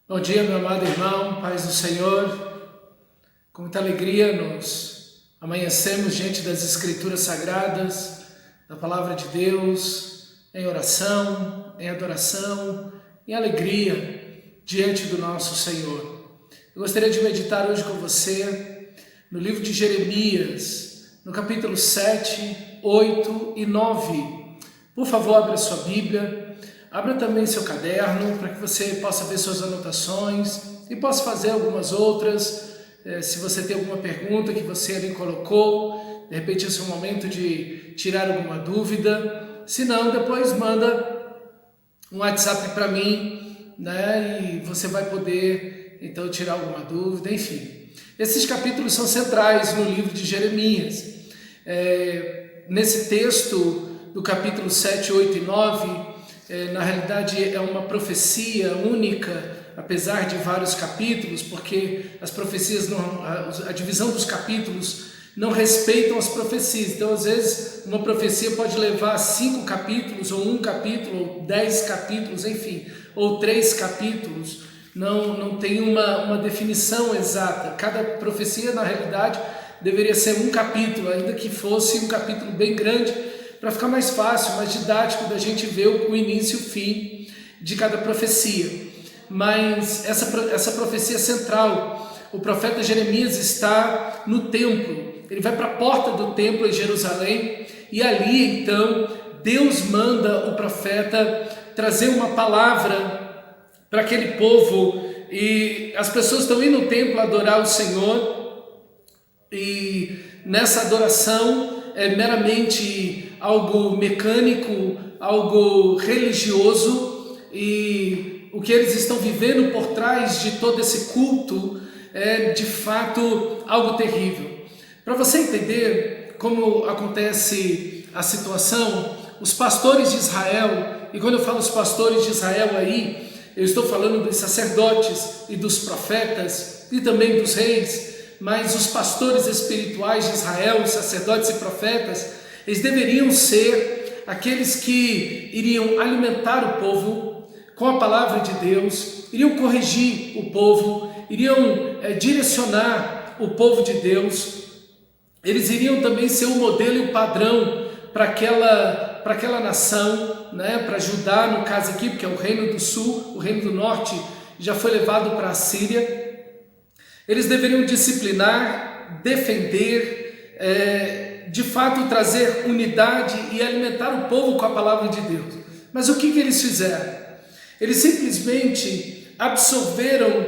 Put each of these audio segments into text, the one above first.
Bom dia, meu amado irmão, paz do Senhor. Com muita alegria nos amanhecemos diante das Escrituras Sagradas, da Palavra de Deus, em oração, em adoração, em alegria diante do nosso Senhor. Eu gostaria de meditar hoje com você no livro de Jeremias, no capítulo 7, 8 e 9. Por favor, abra sua Bíblia. Abra também seu caderno para que você possa ver suas anotações e possa fazer algumas outras. Se você tem alguma pergunta que você ali colocou, de repente esse é o momento de tirar alguma dúvida. Se não, depois manda um WhatsApp para mim, né? E você vai poder então tirar alguma dúvida, enfim. Esses capítulos são centrais no livro de Jeremias. Nesse texto do capítulo 7, 8 e 9, na realidade é uma profecia única, apesar de vários capítulos, porque as profecias, a divisão dos capítulos não respeitam as profecias. Então, às vezes, uma profecia pode levar 5 capítulos, ou 1 capítulo, ou 10 capítulos, enfim, ou 3 capítulos. Não tem uma definição exata. Cada profecia, na realidade, deveria ser um capítulo, ainda que fosse um capítulo bem grande, para ficar mais fácil, mais didático da gente ver o início e o fim de cada profecia. Mas essa profecia central, o profeta Jeremias está no templo, ele vai para a porta do templo em Jerusalém, e ali então Deus manda o profeta trazer uma palavra para aquele povo, e as pessoas estão indo no templo adorar o Senhor, e nessa adoração é meramente algo mecânico, algo religioso, e o que eles estão vivendo por trás de todo esse culto é de fato algo terrível. Para você entender como acontece a situação, os pastores de Israel, e quando eu falo os pastores de Israel aí, eu estou falando dos sacerdotes e dos profetas e também dos reis, mas os pastores espirituais de Israel, os sacerdotes e profetas, eles deveriam ser aqueles que iriam alimentar o povo com a palavra de Deus, iriam corrigir o povo, iriam direcionar o povo de Deus. Eles iriam também ser o modelo e o padrão para aquela nação, né? Para Judá, no caso aqui, porque é o reino do sul, o reino do norte já foi levado para a Síria. Eles deveriam disciplinar, defender, de fato trazer unidade e alimentar o povo com a palavra de Deus. Mas o que eles fizeram? Eles simplesmente absorveram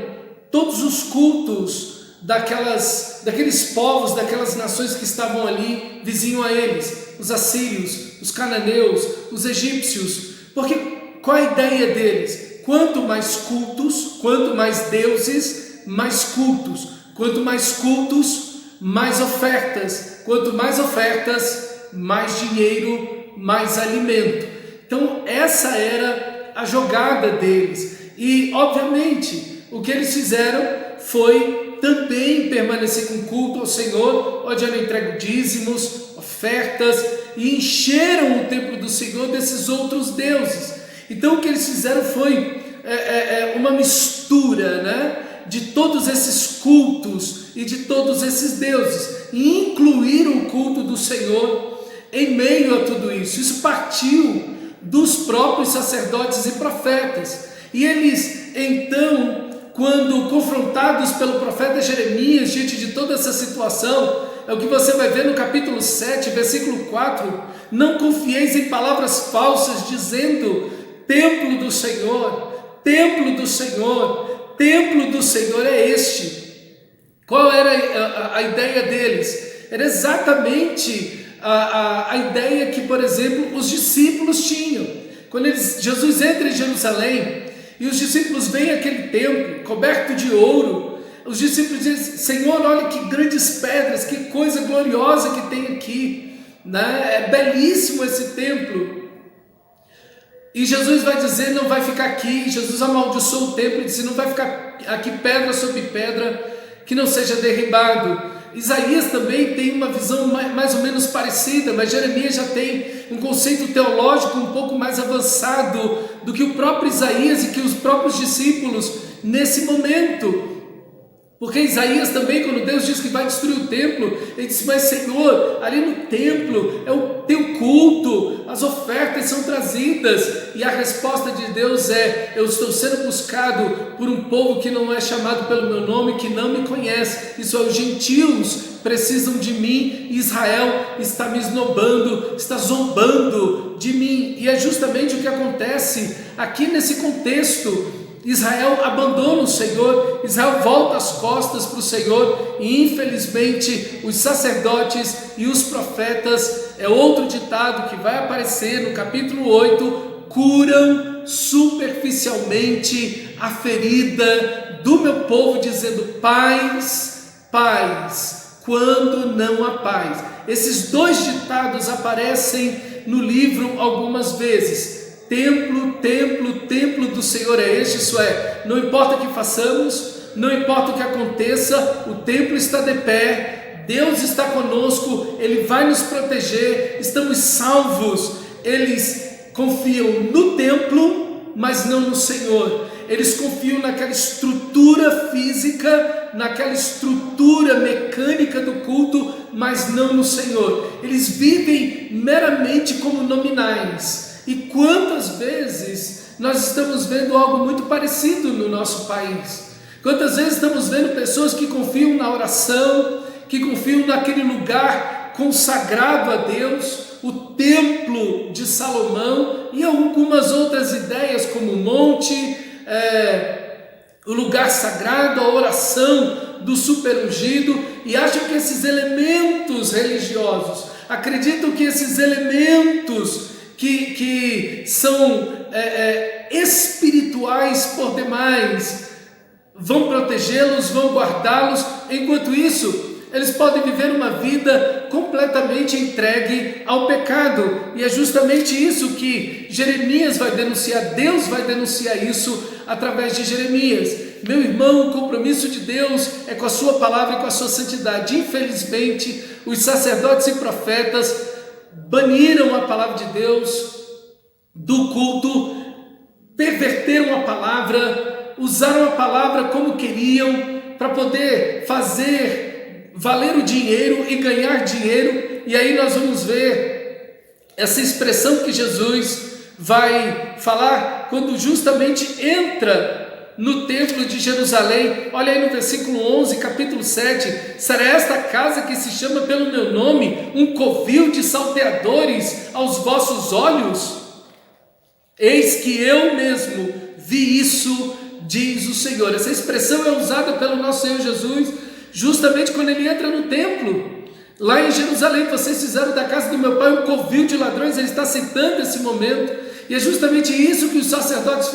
todos os cultos daqueles povos, daquelas nações que estavam ali, vizinho a eles, os assírios, os cananeus, os egípcios, porque qual a ideia deles? Quanto mais cultos, quanto mais deuses, mais cultos, quanto mais cultos, mais ofertas, quanto mais ofertas, mais dinheiro, mais alimento. Então essa era a jogada deles, e obviamente o que eles fizeram foi também permanecer com culto ao Senhor, onde eram entregues dízimos, ofertas, e encheram o templo do Senhor desses outros deuses. Então o que eles fizeram foi uma mistura, né, de todos esses cultos e de todos esses deuses, e incluíram o culto do Senhor em meio a tudo isso. Isso partiu dos próprios sacerdotes e profetas, e eles então, quando confrontados pelo profeta Jeremias diante de toda essa situação, é o que você vai ver no capítulo 7, versículo 4, não confieis em palavras falsas, dizendo, templo do Senhor, templo do Senhor, templo do Senhor é este. Qual era a ideia deles? Era exatamente a ideia que, por exemplo, os discípulos tinham. Quando Jesus entra em Jerusalém e os discípulos veem aquele templo coberto de ouro, os discípulos dizem, Senhor, olha que grandes pedras, que coisa gloriosa que tem aqui, né? É belíssimo esse templo. E Jesus vai dizer, não vai ficar aqui. Jesus amaldiçoou o templo e disse, não vai ficar aqui pedra sobre pedra que não seja derribado. Isaías também tem uma visão mais ou menos parecida, mas Jeremias já tem um conceito teológico um pouco mais avançado do que o próprio Isaías e que os próprios discípulos nesse momento. Porque Isaías também, quando Deus diz que vai destruir o templo, ele disse: mas Senhor, ali no templo é o teu culto, as ofertas são trazidas, e a resposta de Deus é: eu estou sendo buscado por um povo que não é chamado pelo meu nome, que não me conhece, isso é, os gentios precisam de mim, e Israel está me esnobando, está zombando de mim. E é justamente o que acontece aqui nesse contexto. Israel abandona o Senhor, Israel volta as costas para o Senhor, e infelizmente os sacerdotes e os profetas, é outro ditado que vai aparecer no capítulo 8, curam superficialmente a ferida do meu povo, dizendo: paz, paz, quando não há paz. Esses dois ditados aparecem no livro algumas vezes. Templo, templo, templo do Senhor é este, isso é, não importa o que façamos, não importa o que aconteça, o templo está de pé, Deus está conosco, Ele vai nos proteger, estamos salvos. Eles confiam no templo, mas não no Senhor. Eles confiam naquela estrutura física, naquela estrutura mecânica do culto, mas não no Senhor. Eles vivem meramente como nominais. E quantas vezes nós estamos vendo algo muito parecido no nosso país? Quantas vezes estamos vendo pessoas que confiam na oração, que confiam naquele lugar consagrado a Deus, o templo de Salomão, e algumas outras ideias como o monte, o lugar sagrado, a oração do superungido, e acham que esses elementos religiosos, acreditam que esses elementos que são espirituais por demais vão protegê-los, vão guardá-los. Enquanto isso, eles podem viver uma vida completamente entregue ao pecado, e é justamente isso que Jeremias vai denunciar. Deus vai denunciar isso através de Jeremias. Meu irmão, o compromisso de Deus é com a sua palavra e com a sua santidade. Infelizmente, os sacerdotes e profetas baniram a palavra de Deus do culto, perverteram a palavra, usaram a palavra como queriam, para poder fazer valer o dinheiro e ganhar dinheiro. E aí nós vamos ver essa expressão que Jesus vai falar quando justamente entra no templo de Jerusalém. Olha aí no versículo 11, capítulo 7, será esta casa que se chama pelo meu nome um covil de salteadores aos vossos olhos? Eis que eu mesmo vi isso, diz o Senhor. Essa expressão é usada pelo nosso Senhor Jesus justamente quando ele entra no templo. Lá em Jerusalém: vocês fizeram da casa do meu pai um covil de ladrões. Ele está citando esse momento. E é justamente isso que os sacerdotes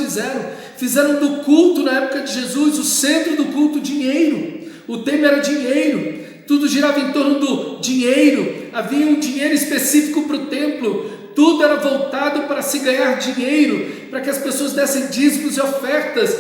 fizeram do culto na época de Jesus, o centro do culto, dinheiro. O tema era dinheiro, tudo girava em torno do dinheiro, havia um dinheiro específico para o templo, tudo era voltado para se ganhar dinheiro, para que as pessoas dessem dízimos e ofertas,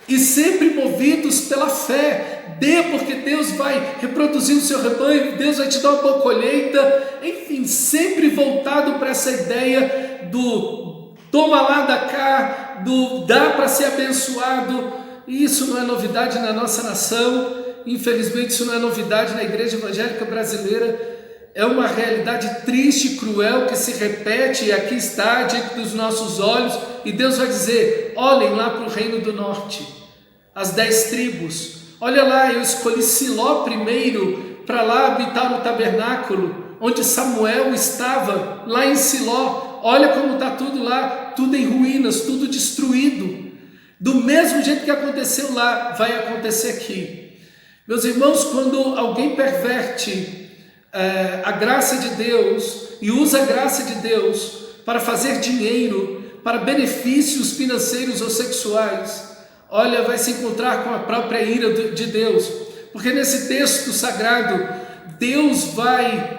e sempre movidos pela fé. Dê, porque Deus vai reproduzir o seu rebanho, Deus vai te dar uma boa colheita, enfim, sempre voltado para essa ideia do toma lá, dá cá, do dá para ser abençoado. E isso não é novidade na nossa nação, infelizmente isso não é novidade na igreja evangélica brasileira. É uma realidade triste e cruel que se repete, e aqui está diante dos nossos olhos. E Deus vai dizer: olhem lá para o reino do norte, as 10 tribos, olha lá, eu escolhi Siló primeiro para lá habitar no tabernáculo, onde Samuel estava, lá em Siló. Olha como está tudo lá, tudo em ruínas, tudo destruído. Do mesmo jeito que aconteceu lá, vai acontecer aqui. Meus irmãos, quando alguém perverte a graça de Deus e usa a graça de Deus para fazer dinheiro, para benefícios financeiros ou sexuais, olha, vai se encontrar com a própria ira de Deus. Porque nesse texto sagrado, Deus vai,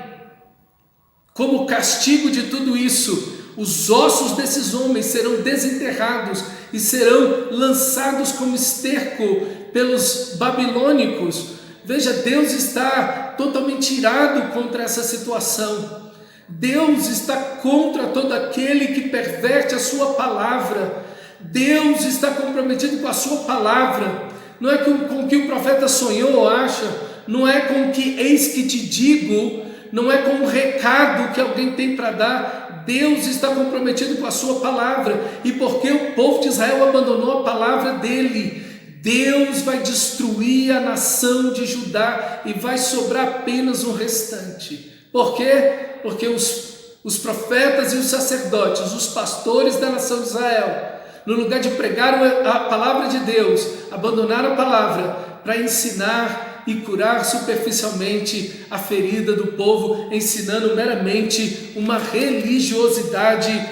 como castigo de tudo isso, os ossos desses homens serão desenterrados e serão lançados como esterco pelos babilônicos. Veja, Deus está totalmente irado contra essa situação. Deus está contra todo aquele que perverte a sua palavra. Deus está comprometido com a sua palavra. Não é com o que o profeta sonhou ou acha, não é com o que eis que te digo, não é com o recado que alguém tem para dar. Deus está comprometido com a sua palavra, e porque o povo de Israel abandonou a palavra dele, Deus vai destruir a nação de Judá e vai sobrar apenas o restante. Por quê? Porque os profetas e os sacerdotes, os pastores da nação de Israel, no lugar de pregar a palavra de Deus, abandonaram a palavra para ensinar e curar superficialmente a ferida do povo, ensinando meramente uma religiosidade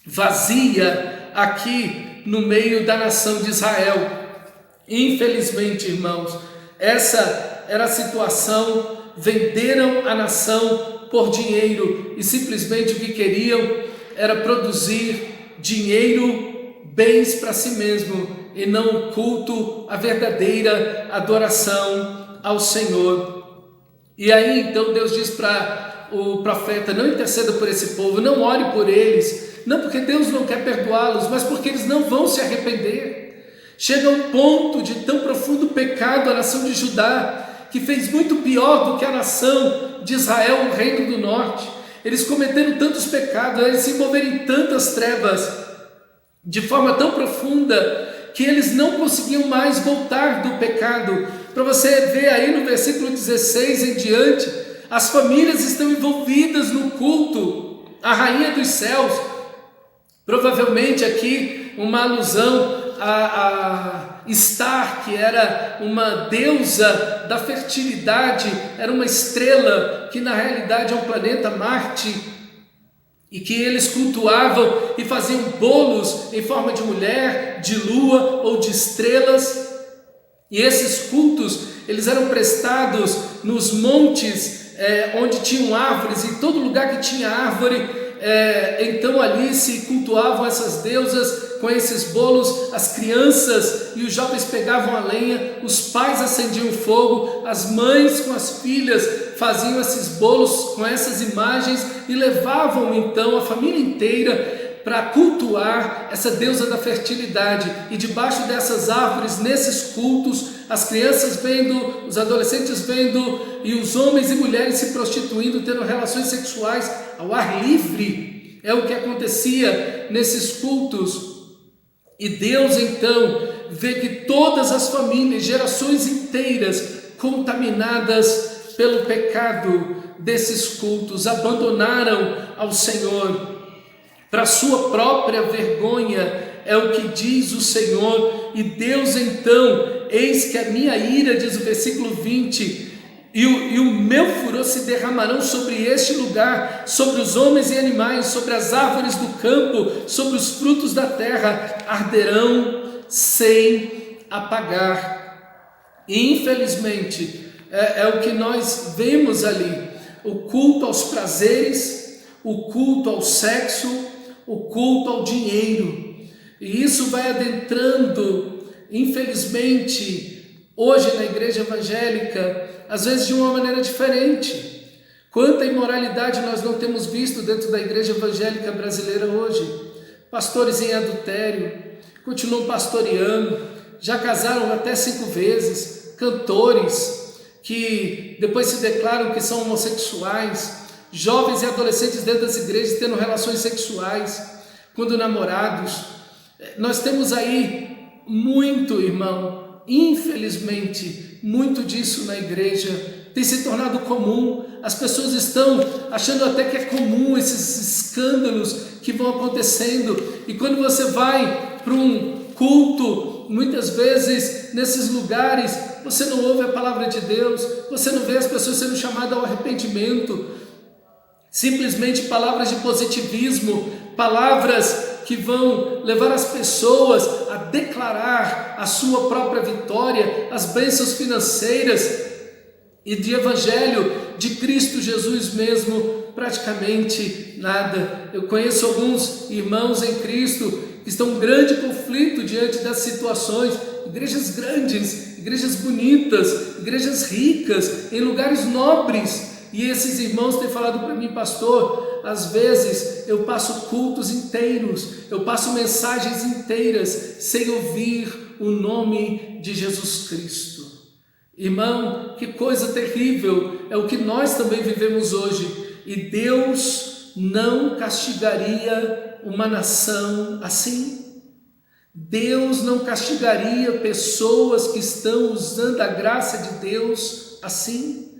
vazia aqui no meio da nação de Israel. Infelizmente, irmãos, essa era a situação. Venderam a nação por dinheiro e simplesmente o que queriam era produzir dinheiro, bens para si mesmo, e não o culto, a verdadeira adoração ao Senhor. E aí então Deus diz para o profeta: não interceda por esse povo, não ore por eles, não porque Deus não quer perdoá-los, mas porque eles não vão se arrepender. Chega a um ponto de tão profundo pecado a nação de Judá, que fez muito pior do que a nação de Israel, o reino do norte. Eles cometeram tantos pecados, eles se envolveram em tantas trevas, de forma tão profunda, que eles não conseguiam mais voltar do pecado. Para você ver aí no versículo 16 em diante, as famílias estão envolvidas no culto à rainha dos céus. Provavelmente aqui uma alusão a Star, que era uma deusa da fertilidade, era uma estrela que na realidade é um planeta Marte, e que eles cultuavam e faziam bolos em forma de mulher, de lua ou de estrelas. E esses cultos, eles eram prestados nos montes onde tinham árvores, em todo lugar que tinha árvore, então ali se cultuavam essas deusas com esses bolos. As crianças e os jovens pegavam a lenha, os pais acendiam o fogo, as mães com as filhas faziam esses bolos com essas imagens e levavam então a família inteira para cultuar essa deusa da fertilidade. E debaixo dessas árvores, nesses cultos, as crianças vendo, os adolescentes vendo, e os homens e mulheres se prostituindo, tendo relações sexuais ao ar livre. É o que acontecia nesses cultos. E Deus então vê que todas as famílias, gerações inteiras, contaminadas pelo pecado desses cultos, abandonaram ao Senhor para sua própria vergonha, é o que diz o Senhor. E Deus então: eis que a minha ira, diz o versículo 20, e o meu furor se derramarão sobre este lugar, sobre os homens e animais, sobre as árvores do campo, sobre os frutos da terra, arderão sem apagar. E infelizmente é o que nós vemos ali: o culto aos prazeres, o culto ao sexo, o culto ao dinheiro. E isso vai adentrando, infelizmente, hoje na igreja evangélica, às vezes de uma maneira diferente. Quanta imoralidade nós não temos visto dentro da igreja evangélica brasileira hoje. Pastores em adultério, continuam pastoreando, já casaram até 5 vezes, cantores que depois se declaram que são homossexuais, jovens e adolescentes dentro das igrejas tendo relações sexuais quando namorados. Nós temos aí muito, irmão, infelizmente, muito disso na igreja. Tem se tornado comum. As pessoas estão achando até que é comum esses escândalos que vão acontecendo. E quando você vai para um culto, muitas vezes nesses lugares, você não ouve a palavra de Deus, você não vê as pessoas sendo chamadas ao arrependimento. Simplesmente palavras de positivismo, palavras que vão levar as pessoas a declarar a sua própria vitória, as bênçãos financeiras, e de evangelho de Cristo Jesus mesmo, praticamente nada. Eu conheço alguns irmãos em Cristo que estão em grande conflito diante das situações, igrejas grandes, igrejas bonitas, igrejas ricas, em lugares nobres. E esses irmãos têm falado para mim, pastor, às vezes eu passo cultos inteiros, eu passo mensagens inteiras sem ouvir o nome de Jesus Cristo. Irmão, que coisa terrível, é o que nós também vivemos hoje. E Deus não castigaria uma nação assim? Deus não castigaria pessoas que estão usando a graça de Deus assim?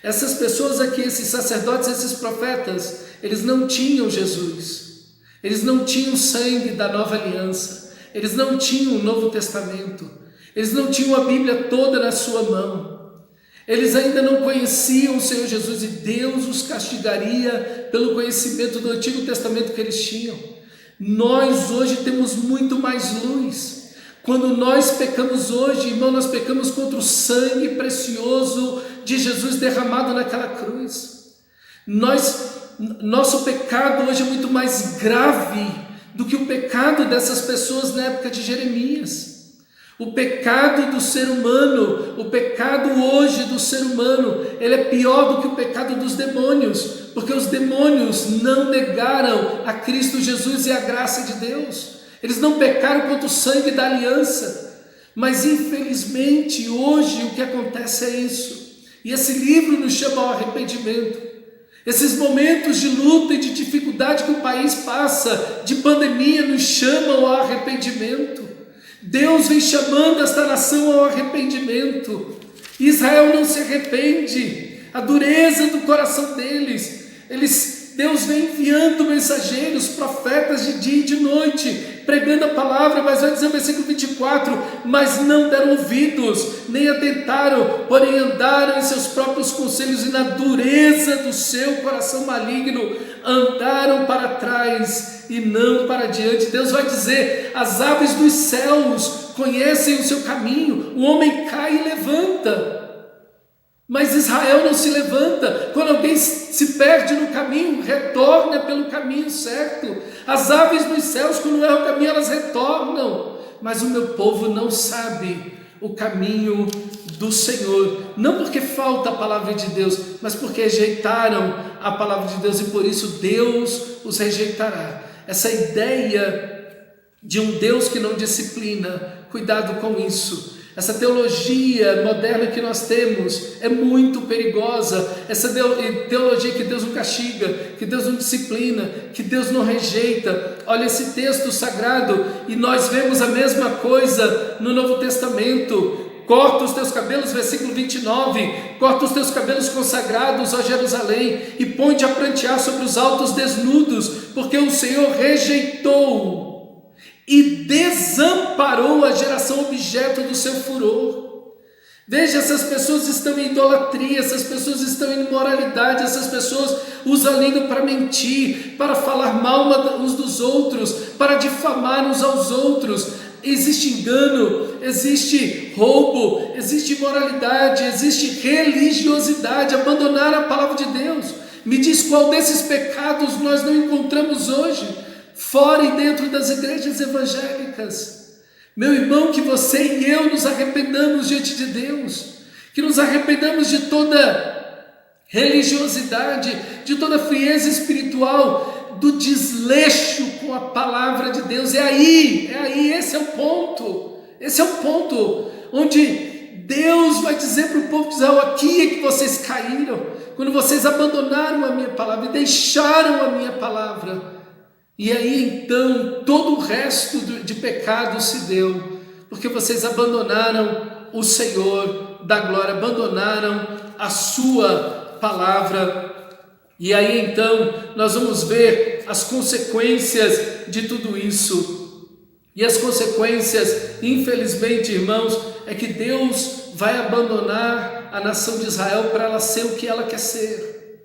Essas pessoas aqui, esses sacerdotes, esses profetas, eles não tinham Jesus, eles não tinham o sangue da nova aliança, eles não tinham o Novo Testamento, eles não tinham a Bíblia toda na sua mão, eles ainda não conheciam o Senhor Jesus e Deus os castigaria pelo conhecimento do Antigo Testamento que eles tinham. Nós hoje temos muito mais luz. Quando nós pecamos hoje, irmão, nós pecamos contra o sangue precioso de Jesus derramado naquela cruz. Nosso pecado hoje é muito mais grave do que o pecado dessas pessoas na época de Jeremias. O pecado do ser humano, o pecado hoje do ser humano, ele é pior do que o pecado dos demônios, porque os demônios não negaram a Cristo Jesus e a graça de Deus. Eles não pecaram contra o sangue da aliança, mas infelizmente hoje o que acontece é isso. E esse livro nos chama ao arrependimento. Esses momentos de luta e de dificuldade que o país passa, de pandemia, nos chamam ao arrependimento. Deus vem chamando esta nação ao arrependimento. Israel não se arrepende, a dureza do coração deles. Deus vem enviando mensageiros, profetas de dia e de noite, pregando a palavra, mas vai dizer o versículo 24, mas não deram ouvidos, nem atentaram, porém andaram em seus próprios conselhos e na dureza do seu coração maligno, andaram para trás e não para diante. Deus vai dizer, as aves dos céus conhecem o seu caminho, o homem cai e levanta, mas Israel não se levanta. Quando alguém se perde no caminho, retorna pelo caminho certo. As aves dos céus, quando erram o caminho, elas retornam, mas o meu povo não sabe o caminho do Senhor, não porque falta a palavra de Deus, mas porque rejeitaram a palavra de Deus, e por isso Deus os rejeitará. Essa ideia de um Deus que não disciplina, cuidado com isso. Essa teologia moderna que nós temos é muito perigosa. Essa teologia que Deus não castiga, que Deus não disciplina, que Deus não rejeita. Olha esse texto sagrado e nós vemos a mesma coisa no Novo Testamento. Corta os teus cabelos, versículo 29, corta os teus cabelos consagrados, ó Jerusalém, e põe-te a prantear sobre os altos desnudos, porque o Senhor rejeitou e desamparou a geração objeto do seu furor. Veja, essas pessoas estão em idolatria, essas pessoas estão em imoralidade, essas pessoas usam a língua para mentir, para falar mal uns dos outros, para difamar uns aos outros. Existe engano, existe roubo, existe imoralidade, existe religiosidade, abandonar a palavra de Deus. Me diz qual desses pecados nós não encontramos hoje, fora e dentro das igrejas evangélicas. Meu irmão, que você e eu nos arrependamos diante de Deus, que nos arrependamos de toda religiosidade, de toda frieza espiritual, do desleixo com a palavra de Deus. Esse é o ponto, onde Deus vai dizer para o povo de Israel, aqui é que vocês caíram, quando vocês abandonaram a minha palavra e deixaram a minha palavra. E aí então todo o resto de pecado se deu, porque vocês abandonaram o Senhor da glória, abandonaram a sua palavra. E aí então nós vamos ver as consequências de tudo isso. E as consequências, infelizmente, irmãos, é que Deus vai abandonar a nação de Israel para ela ser o que ela quer ser.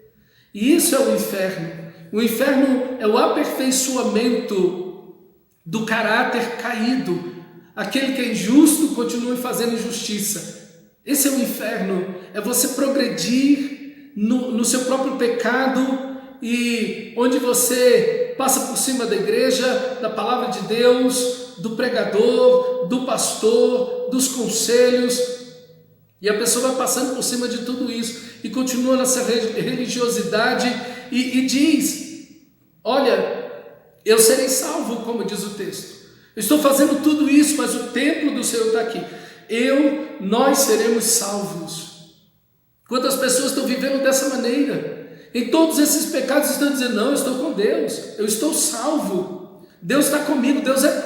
E isso é o inferno. O inferno é o aperfeiçoamento do caráter caído. Aquele que é injusto continua fazendo injustiça. Esse é o inferno, é você progredir no seu próprio pecado, e onde você passa por cima da igreja, da palavra de Deus, do pregador, do pastor, dos conselhos, e a pessoa vai passando por cima de tudo isso e continua nessa religiosidade e diz: olha, eu serei salvo, como diz o texto. Eu estou fazendo tudo isso, mas o templo do Senhor está aqui. Nós seremos salvos. Quantas pessoas estão vivendo dessa maneira? Em todos esses pecados estão dizendo: não, eu estou com Deus, eu estou salvo, Deus está comigo, Deus é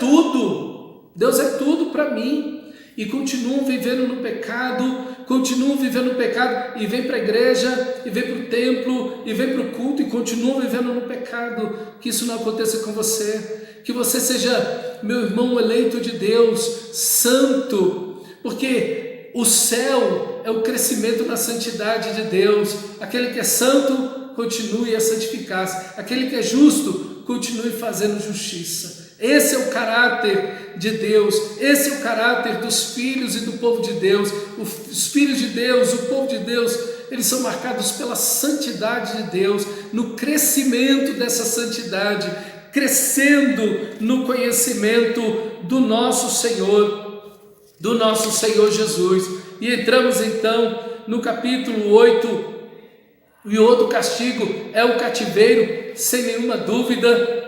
tudo para mim. E continuam vivendo no pecado, e vem para a igreja, e vem para o templo, e vem para o culto, e continuam vivendo no pecado. Que isso não aconteça com você, que você seja, meu irmão, eleito de Deus, santo, porque o céu é o crescimento na santidade de Deus. Aquele que é santo, continue a santificar-se, aquele que é justo, continue fazendo justiça. Esse é o caráter de Deus, esse é o caráter dos filhos e do povo de Deus. Os filhos de Deus, o povo de Deus, eles são marcados pela santidade de Deus, no crescimento dessa santidade, crescendo no conhecimento do nosso Senhor Jesus. E entramos então no capítulo 8, e o outro castigo é o cativeiro, sem nenhuma dúvida.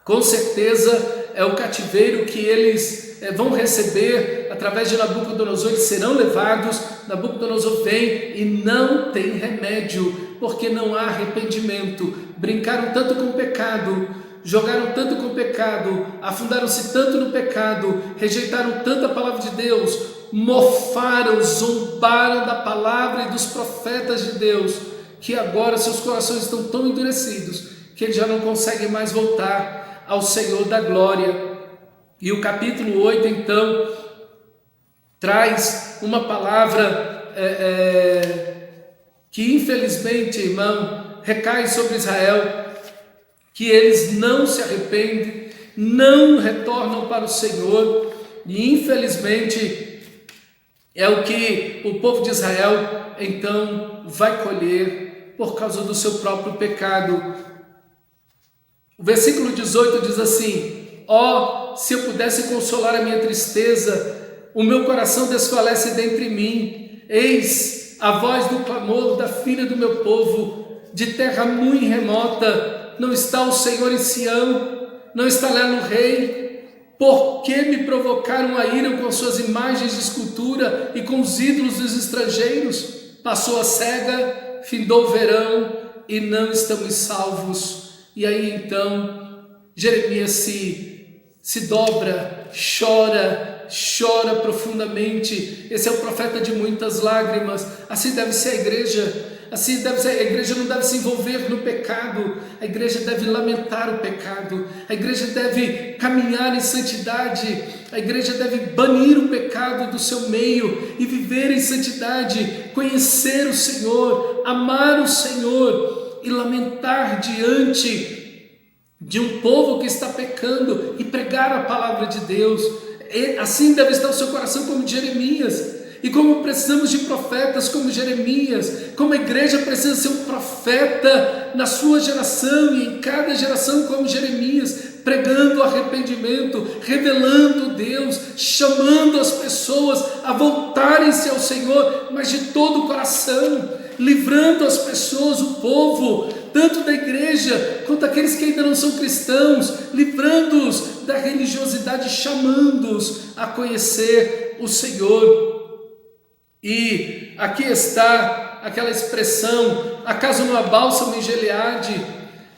Com certeza é o cativeiro que eles vão receber através de Nabucodonosor. Eles serão levados, Nabucodonosor vem e não tem remédio, porque não há arrependimento. Brincaram tanto com o pecado, jogaram tanto com o pecado, afundaram-se tanto no pecado, rejeitaram tanto a palavra de Deus, mofaram, zombaram da palavra e dos profetas de Deus, que agora seus corações estão tão endurecidos que eles já não conseguem mais voltar ao Senhor da glória. E o capítulo 8 então traz uma palavra que infelizmente, irmão, recai sobre Israel, que eles não se arrependem, não retornam para o Senhor, e infelizmente é o que o povo de Israel então vai colher por causa do seu próprio pecado. O versículo 18 diz assim: se eu pudesse consolar a minha tristeza, o meu coração desfalece dentro de mim. Eis a voz do clamor da filha do meu povo, de terra muito remota. Não está o Senhor em Sião, não está lá no rei. Por que me provocaram a ira com suas imagens de escultura e com os ídolos dos estrangeiros? Passou a cega, findou o verão e não estamos salvos. E aí então Jeremias se dobra, chora profundamente. Esse é o profeta de muitas lágrimas. Assim deve ser a igreja. A igreja não deve se envolver no pecado, a igreja deve lamentar o pecado, a igreja deve caminhar em santidade, a igreja deve banir o pecado do seu meio e viver em santidade, conhecer o Senhor, amar o Senhor e lamentar diante de um povo que está pecando e pregar a palavra de Deus. Assim deve estar o seu coração como Jeremias. E como precisamos de profetas como Jeremias, como a igreja precisa ser um profeta na sua geração e em cada geração como Jeremias, pregando arrependimento, revelando Deus, chamando as pessoas a voltarem-se ao Senhor, mas de todo o coração, livrando as pessoas, o povo, tanto da igreja quanto aqueles que ainda não são cristãos, livrando-os da religiosidade, chamando-os a conhecer o Senhor. E aqui está aquela expressão: acaso não há bálsamo em Gileade?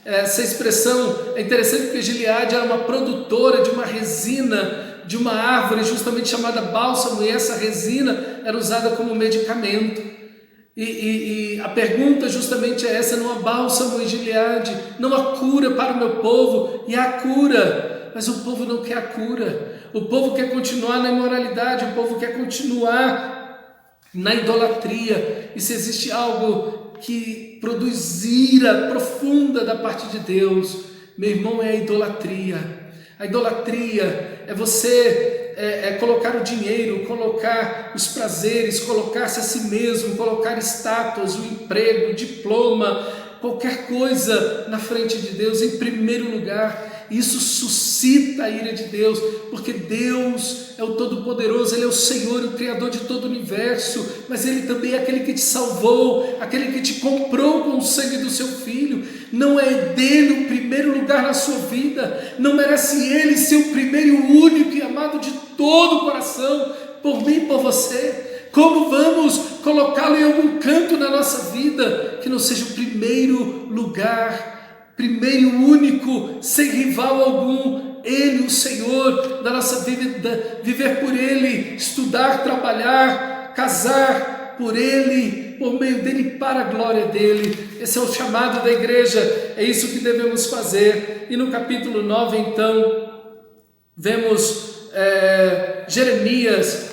Essa expressão é interessante porque Gileade era uma produtora de uma resina, de uma árvore justamente chamada bálsamo, e essa resina era usada como medicamento. E a pergunta justamente é essa: não há bálsamo em Gileade, não há cura para o meu povo, e há cura, mas o povo não quer a cura, o povo quer continuar na imoralidade, o povo quer continuar na idolatria. E se existe algo que produz ira profunda da parte de Deus, meu irmão, é a idolatria. A idolatria é você colocar o dinheiro, colocar os prazeres, colocar-se a si mesmo, colocar status, o emprego, o diploma, qualquer coisa na frente de Deus em primeiro lugar. Isso suscita a ira de Deus, porque Deus é o Todo-Poderoso, Ele é o Senhor, o Criador de todo o universo, mas Ele também é aquele que te salvou, aquele que te comprou com o sangue do seu Filho. Não é dele o primeiro lugar na sua vida, não merece Ele ser o primeiro e o único e amado de todo o coração, por mim e por você. Como vamos colocá-lo em algum canto na nossa vida que não seja o primeiro lugar, primeiro e único, sem rival algum? Ele, o Senhor da nossa vida, viver por Ele, estudar, trabalhar, casar por Ele, por meio dEle, para a glória dEle. Esse é o chamado da igreja, é isso que devemos fazer. E no capítulo 9, então, vemos Jeremias.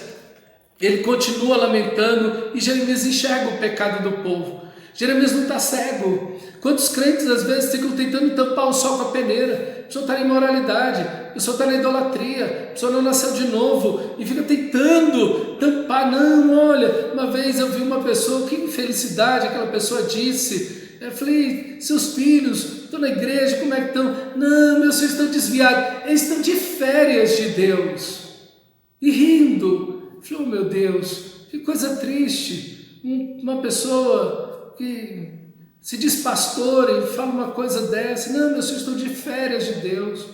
Ele continua lamentando e Jeremias enxerga o pecado do povo. Jeremias não está cego. Quantos crentes às vezes ficam tentando tampar o sol com a peneira? A pessoa está na imoralidade, a pessoa está na idolatria, a pessoa não nasceu de novo e fica tentando tampar. Não, olha, uma vez eu vi uma pessoa, que infelicidade, aquela pessoa disse. Eu falei, seus filhos estão na igreja, como é que estão? Não, meus filhos estão desviados, eles estão de férias de Deus. E rindo. Oh, meu Deus, que coisa triste, uma pessoa que se diz pastor e fala uma coisa dessa. Não, meus filhos estão de férias de Deus.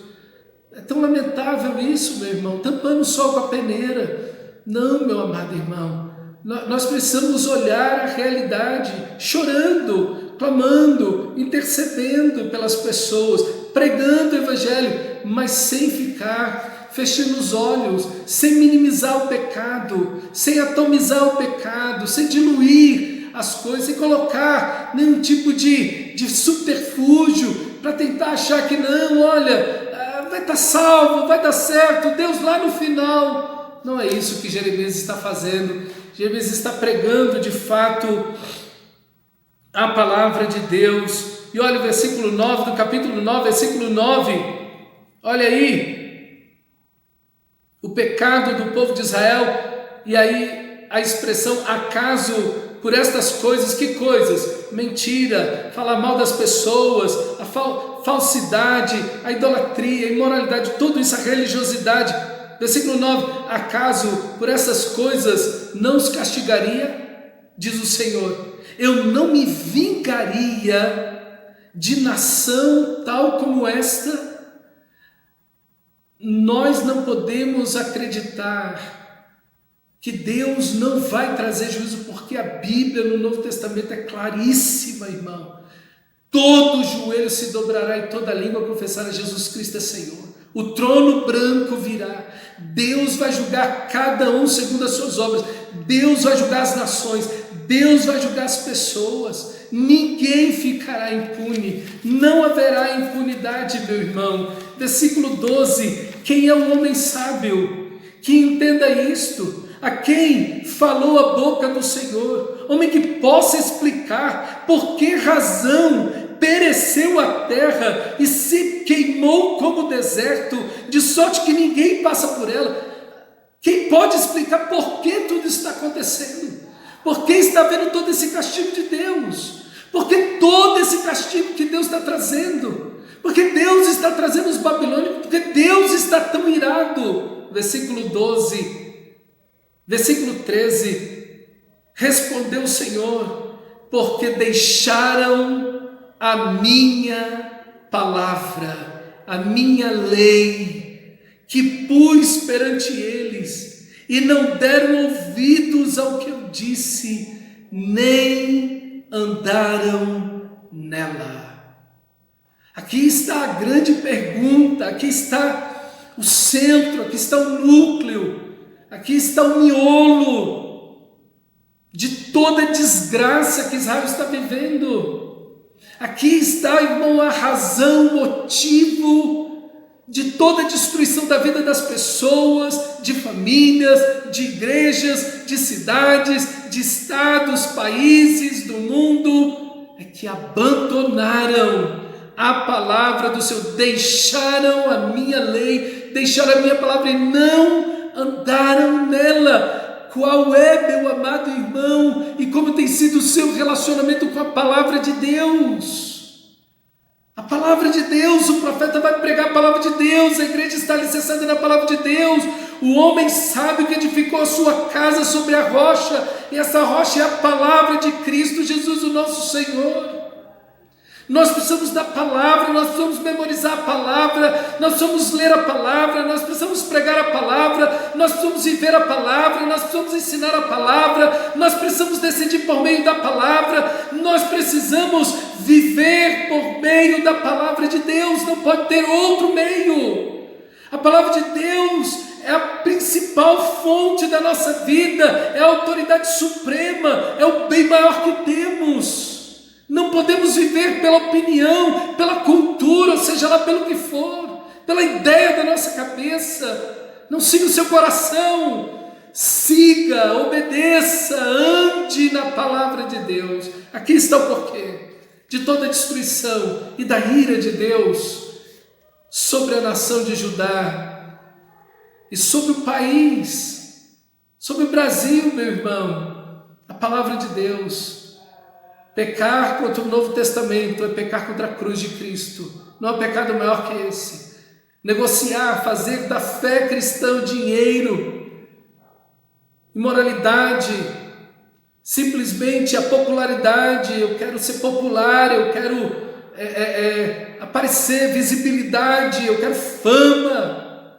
É tão lamentável isso, meu irmão, tampando o sol com a peneira. Não, meu amado irmão, nós precisamos olhar a realidade, chorando, clamando, intercedendo pelas pessoas, pregando o evangelho, mas sem ficar fechando os olhos, sem minimizar o pecado, sem atomizar o pecado, sem diluir as coisas, sem colocar nenhum tipo de subterfúgio para tentar achar que não, olha, vai estar salvo, vai dar certo, Deus lá no final. Não é isso que Jeremias está fazendo. Jeremias está pregando de fato a palavra de Deus. E olha o versículo 9 do capítulo 9, versículo 9, olha aí, o pecado do povo de Israel, e aí a expressão acaso por estas coisas. Que coisas? Mentira, falar mal das pessoas, a falsidade, a idolatria, a imoralidade, tudo isso, a religiosidade. Versículo 9, acaso por essas coisas não os castigaria? Diz o Senhor, eu não me vingaria de nação tal como esta? Nós não podemos acreditar que Deus não vai trazer juízo, porque a Bíblia no Novo Testamento é claríssima, irmão. Todo joelho se dobrará e toda língua confessará Jesus Cristo é Senhor. O trono branco virá. Deus vai julgar cada um segundo as suas obras. Deus vai julgar as nações. Deus vai julgar as pessoas. Ninguém ficará impune. Não haverá impunidade, meu irmão. Versículo 12. Quem é o homem sábio que entenda isto? A quem falou a boca do Senhor? Homem que possa explicar por que razão pereceu a terra e se queimou como deserto, de sorte que ninguém passa por ela. Quem pode explicar por que tudo está acontecendo? Por que está havendo todo esse castigo de Deus? Por que todo esse castigo que Deus está trazendo? Porque Deus está trazendo os babilônicos, porque Deus está tão irado. Versículo 12, versículo 13, respondeu o Senhor, porque deixaram a minha palavra, a minha lei, que pus perante eles, e não deram ouvidos ao que eu disse, nem andaram nela. Aqui está a grande pergunta, aqui está o centro, aqui está o núcleo, aqui está o miolo de toda a desgraça que Israel está vivendo. Aqui está, irmão, a razão, o motivo de toda a destruição da vida das pessoas, de famílias, de igrejas, de cidades, de estados, países, do mundo, é que abandonaram a palavra do Senhor, deixaram a minha lei, deixaram a minha palavra e não andaram nela. Qual é, meu amado irmão, e como tem sido o seu relacionamento com a palavra de Deus? A A palavra de Deus, o profeta vai pregar a palavra de Deus, a igreja está alicerçada na palavra de Deus. O homem sábio que edificou a sua casa sobre a rocha, e essa rocha é a palavra de Cristo Jesus, o nosso Senhor. Nós precisamos da palavra, nós precisamos memorizar a palavra, nós precisamos ler a palavra, nós precisamos pregar a palavra, nós precisamos viver a palavra, nós precisamos ensinar a palavra, nós precisamos decidir por meio da palavra, nós precisamos viver por meio da palavra de Deus, não pode ter outro meio. A palavra de Deus é a principal fonte da nossa vida, é a autoridade suprema, é o bem maior que temos. Não podemos viver pela opinião, pela cultura, ou seja lá pelo que for, pela ideia da nossa cabeça. Não siga o seu coração, siga, obedeça, ande na palavra de Deus. Aqui está o porquê de toda a destruição e da ira de Deus sobre a nação de Judá e sobre o país, sobre o Brasil, meu irmão. A palavra de Deus. Pecar contra o Novo Testamento é pecar contra a cruz de Cristo. Não há pecado maior que esse. Negociar, fazer da fé cristã dinheiro, imoralidade, simplesmente a popularidade. Eu quero ser popular, eu quero aparecer, visibilidade, eu quero fama.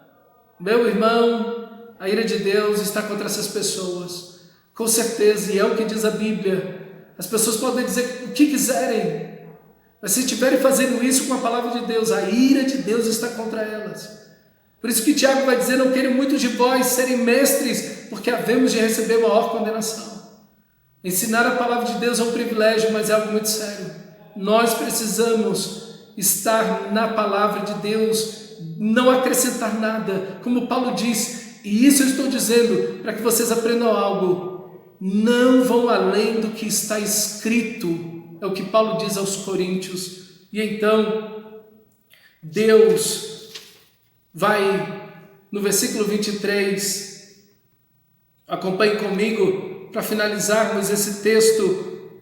Meu irmão, a ira de Deus está contra essas pessoas, com certeza, e é o que diz a Bíblia. As pessoas podem dizer o que quiserem, mas se estiverem fazendo isso com a palavra de Deus, a ira de Deus está contra elas. Por isso que Tiago vai dizer: não querem muitos de vós serem mestres, porque havemos de receber maior condenação. Ensinar a palavra de Deus é um privilégio, mas é algo muito sério. Nós precisamos estar na palavra de Deus, não acrescentar nada, como Paulo diz, e isso eu estou dizendo para que vocês aprendam algo. Não vão além do que está escrito, é o que Paulo diz aos Coríntios. E então, Deus vai, no versículo 23, acompanhe comigo, para finalizarmos esse texto,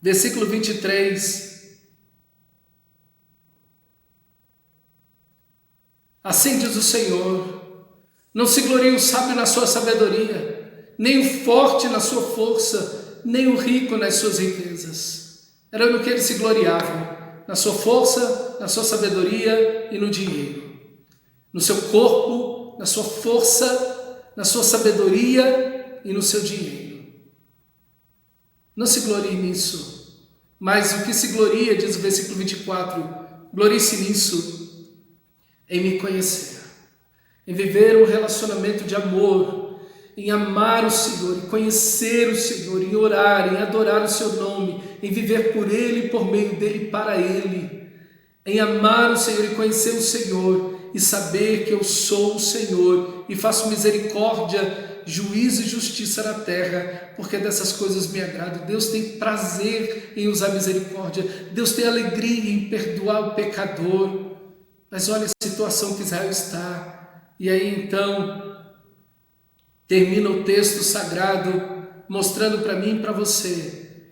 versículo 23, assim diz o Senhor: não se glorie o sábio na sua sabedoria, nem o forte na sua força, nem o rico nas suas riquezas. Era no que eles se gloriavam, na sua força, na sua sabedoria e no dinheiro. No seu corpo, na sua força, na sua sabedoria e no seu dinheiro. Não se glorie nisso, mas o que se gloria, diz o versículo 24, glorie-se nisso, em me conhecer, em viver um relacionamento de amor, em amar o Senhor, em conhecer o Senhor, em orar, em adorar o seu nome, em viver por Ele, por meio dEle, para Ele, em amar o Senhor e conhecer o Senhor, e saber que eu sou o Senhor, e faço misericórdia, juízo e justiça na terra, porque dessas coisas me agrado. Deus tem prazer em usar misericórdia, Deus tem alegria em perdoar o pecador. Mas olha a situação que Israel está, e aí então termina o texto sagrado mostrando para mim e para você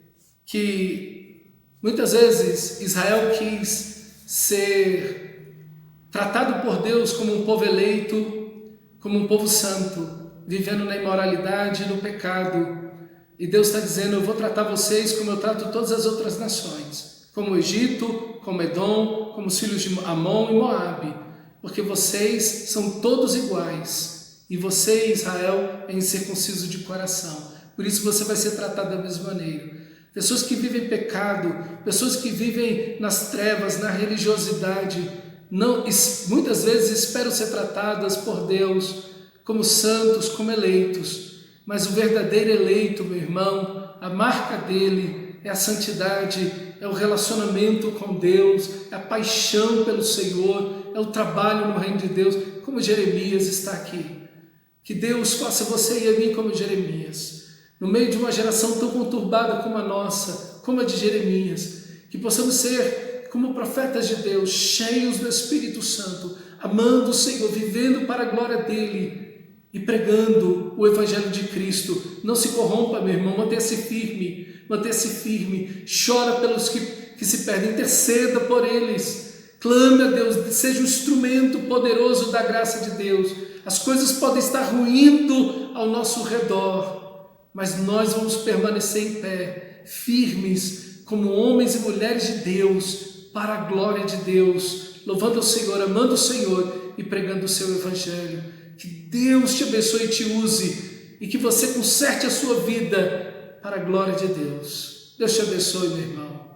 que muitas vezes Israel quis ser tratado por Deus como um povo eleito, como um povo santo, vivendo na imoralidade e no pecado. E Deus está dizendo: eu vou tratar vocês como eu trato todas as outras nações, como o Egito, como Edom, como os filhos de Amon e Moabe, porque vocês são todos iguais. E você, Israel, é incircunciso de coração. Por isso você vai ser tratado da mesma maneira. Pessoas que vivem pecado, pessoas que vivem nas trevas, na religiosidade, muitas vezes esperam ser tratadas por Deus como santos, como eleitos. Mas o verdadeiro eleito, meu irmão, a marca dele é a santidade, é o relacionamento com Deus, é a paixão pelo Senhor, é o trabalho no reino de Deus, como Jeremias está aqui. Que Deus faça você e a mim como Jeremias, no meio de uma geração tão conturbada como a nossa, como a de Jeremias, que possamos ser como profetas de Deus, cheios do Espírito Santo, amando o Senhor, vivendo para a glória dEle e pregando o Evangelho de Cristo. Não se corrompa, meu irmão, mantenha-se firme, chora pelos que que se perdem, interceda por eles, clame a Deus, seja um instrumento poderoso da graça de Deus. As coisas podem estar ruindo ao nosso redor, mas nós vamos permanecer em pé, firmes, como homens e mulheres de Deus, para a glória de Deus, louvando ao Senhor, amando o Senhor e pregando o seu Evangelho. Que Deus te abençoe e te use, e que você conserte a sua vida para a glória de Deus. Deus te abençoe, meu irmão.